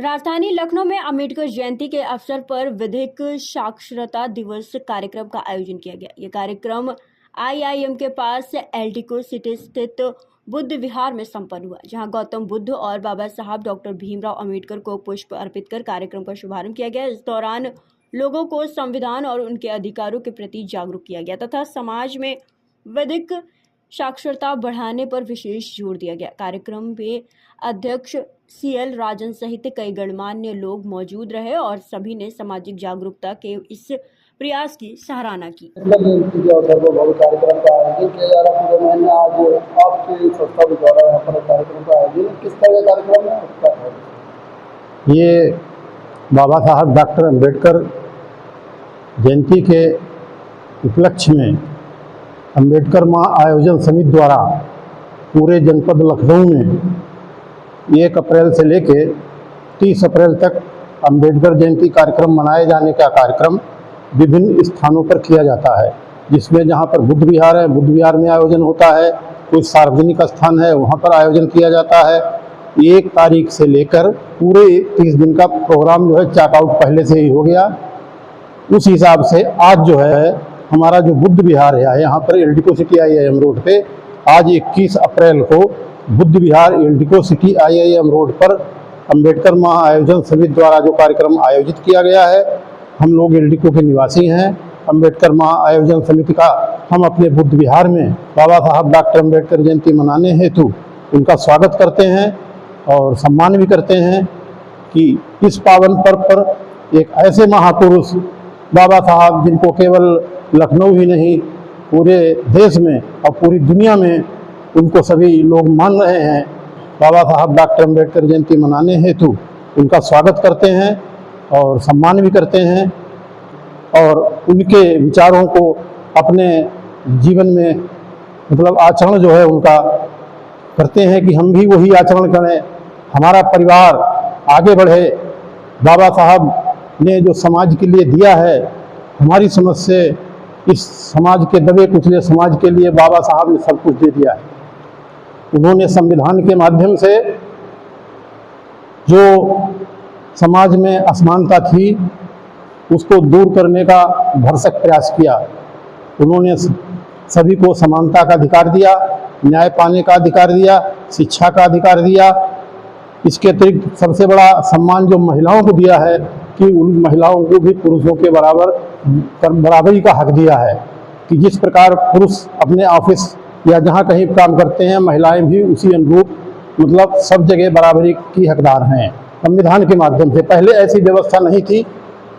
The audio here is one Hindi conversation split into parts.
राजधानी लखनऊ में अम्बेडकर जयंती के अवसर पर विधिक साक्षरता दिवस कार्यक्रम का आयोजन किया गया। ये कार्यक्रम आईआईएम के पास एल्डिको सिटी स्थित बुद्ध विहार में संपन्न हुआ, जहां गौतम बुद्ध और बाबा साहब डॉक्टर भीमराव अम्बेडकर को पुष्प अर्पित कर कार्यक्रम का शुभारंभ किया गया। इस दौरान लोगों को संविधान और उनके अधिकारों के प्रति जागरूक किया गया तथा समाज में विधिक साक्षरता बढ़ाने पर विशेष जोर दिया गया। कार्यक्रम में अध्यक्ष सीएल राजन सहित कई गणमान्य लोग मौजूद रहे और सभी ने सामाजिक जागरूकता के इस प्रयास की सराहना की। कार्यक्रम का आयोजन किया जा रहा है पूरे महीने। आज आपकी संस्था के द्वारा यहाँ पर कार्यक्रम का आयोजन किस तरह का कार्यक्रम है? ये बाबा साहब डॉक्टर अम्बेडकर जयंती के उपलक्ष्य में अम्बेडकर माह आयोजन समिति द्वारा पूरे जनपद लखनऊ में 1 अप्रैल से लेकर 30 अप्रैल तक अम्बेडकर जयंती कार्यक्रम मनाए जाने का कार्यक्रम विभिन्न स्थानों पर किया जाता है, जिसमें जहां पर बुद्ध विहार है, बुद्ध विहार में आयोजन होता है। कोई सार्वजनिक स्थान है, वहां पर आयोजन किया जाता है। 1 तारीख से लेकर पूरे 30 दिन का प्रोग्राम जो है चेकआउट पहले से ही हो गया। उस हिसाब से आज जो है हमारा जो बुद्ध विहार है यहाँ पर एल्डिको सिटी आईआईएम रोड पे आज 21 अप्रैल को बुद्ध विहार एल्डिको सिटी आईआईएम रोड पर अम्बेडकर माह आयोजन समिति द्वारा जो कार्यक्रम आयोजित किया गया है। हम लोग एल्डिको के निवासी हैं। अम्बेडकर माह आयोजन समिति का हम अपने बुद्ध विहार में बाबा साहब डॉक्टर अम्बेडकर जयंती मनाने हेतु उनका स्वागत करते हैं और सम्मान भी करते हैं कि इस पावन पर्व पर एक ऐसे महापुरुष बाबा साहब जिनको केवल लखनऊ ही नहीं पूरे देश में और पूरी दुनिया में उनको सभी लोग मान रहे हैं, बाबा साहब डॉक्टर अम्बेडकर जयंती मनाने हेतु उनका स्वागत करते हैं और सम्मान भी करते हैं और उनके विचारों को अपने जीवन में मतलब आचरण जो है उनका करते हैं कि हम भी वही आचरण करें, हमारा परिवार आगे बढ़े। बाबा साहब ने जो समाज के लिए दिया है, हमारी समझ से इस समाज के दबे कुचले समाज के लिए बाबा साहब ने सब कुछ दे दिया है। उन्होंने संविधान के माध्यम से जो समाज में असमानता थी उसको दूर करने का भरसक प्रयास किया। उन्होंने सभी को समानता का अधिकार दिया, न्याय पाने का अधिकार दिया, शिक्षा का अधिकार दिया। इसके अतिरिक्त सबसे बड़ा सम्मान जो महिलाओं को दिया है कि उन महिलाओं को भी पुरुषों के बराबरी का हक दिया है कि जिस प्रकार पुरुष अपने ऑफिस या जहाँ कहीं काम करते हैं, महिलाएं भी उसी अनुरूप मतलब सब जगह बराबरी की हकदार हैं संविधान के माध्यम से। पहले ऐसी व्यवस्था नहीं थी।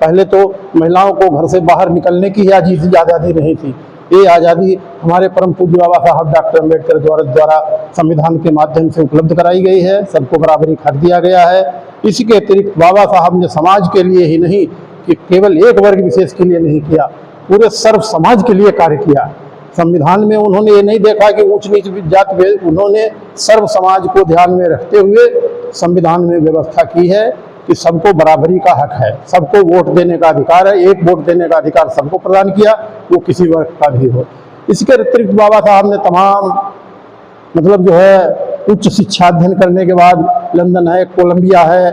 पहले तो महिलाओं को घर से बाहर निकलने की आज़ादी नहीं थी। ये आज़ादी हमारे परम पूज्य बाबा साहब डॉक्टर अम्बेडकर द्वारा संविधान के माध्यम से उपलब्ध कराई गई है। सबको बराबरी हक दिया गया है। इसी के अतिरिक्त बाबा साहब ने समाज के लिए ही नहीं कि केवल एक वर्ग विशेष के लिए नहीं किया, पूरे सर्व समाज के लिए कार्य किया। संविधान में उन्होंने ये नहीं देखा कि ऊंच नीच जात भेद, उन्होंने सर्व समाज को ध्यान में रखते हुए संविधान में व्यवस्था की है कि सबको बराबरी का हक है, सबको वोट देने का अधिकार है। 1 वोट देने का अधिकार सबको प्रदान किया, वो किसी वर्ग का भी हो। इसके अतिरिक्त बाबा साहब ने तमाम मतलब जो है उच्च शिक्षा अध्ययन करने के बाद लंदन है, कोलंबिया है,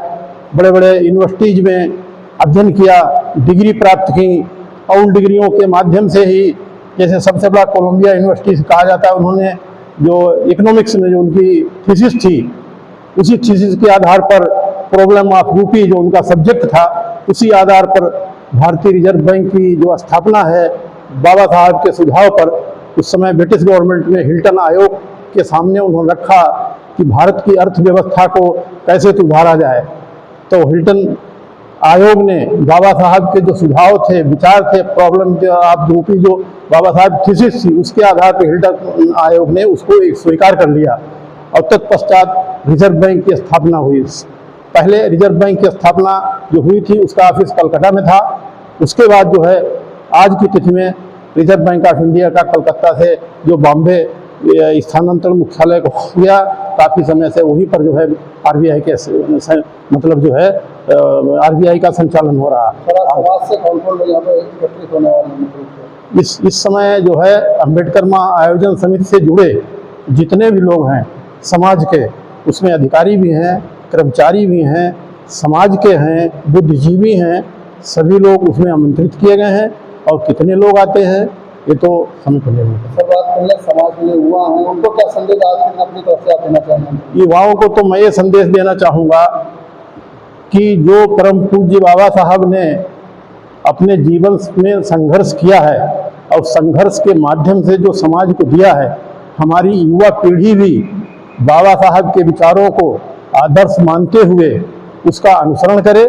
बड़े बड़े यूनिवर्सिटीज में अध्ययन किया, डिग्री प्राप्त की और उन डिग्रियों के माध्यम से ही जैसे सबसे बड़ा कोलंबिया यूनिवर्सिटी से कहा जाता है, उन्होंने जो इकोनॉमिक्स में जो उनकी थीसिस थी, उसी थीसिस के आधार पर प्रॉब्लम ऑफ यूपी जो उनका सब्जेक्ट था, उसी आधार पर भारतीय रिजर्व बैंक की जो स्थापना है बाबा साहब के सुझाव पर उस समय ब्रिटिश गवर्नमेंट ने हिल्टन आयोग के सामने उन्होंने रखा कि भारत की अर्थव्यवस्था को कैसे सुधारा जाए। तो हिल्टन आयोग ने बाबा साहब के जो सुझाव थे, विचार थे, प्रॉब्लम ऑफ यूपी जो बाबा साहब थीसिस थी, उसके आधार पर हिल्टन आयोग ने उसको स्वीकार कर लिया और तत्पश्चात रिजर्व बैंक की स्थापना हुई। पहले रिजर्व बैंक की स्थापना जो हुई थी उसका ऑफिस कलकत्ता में था। उसके बाद जो है आज की तिथि में रिजर्व बैंक ऑफ इंडिया का कलकत्ता से जो बॉम्बे स्थानांतरण मुख्यालय को हो गया, काफ़ी समय से वहीं पर जो है आरबीआई के मतलब जो है आरबीआई का संचालन हो रहा है। इस समय जो है अम्बेडकर माह आयोजन समिति से जुड़े जितने भी लोग हैं समाज के, उसमें अधिकारी भी हैं, कर्मचारी भी हैं, समाज के हैं, बुद्धिजीवी हैं, सभी लोग उसमें आमंत्रित किए गए हैं। और कितने लोग आते हैं ये तो समय पर निर्भर करता है। सर बात करें समाज में जो युवा हैं उनको क्या संदेश आज के अपनी तरफ से आप देना चाहेंगे? युवाओं को तो मैं ये संदेश देना चाहूँगा कि जो परम पूज्य बाबा साहब ने अपने जीवन में संघर्ष किया है और संघर्ष के माध्यम से जो समाज को दिया है, हमारी युवा पीढ़ी भी बाबा साहब के विचारों को आदर्श मानते हुए उसका अनुसरण करे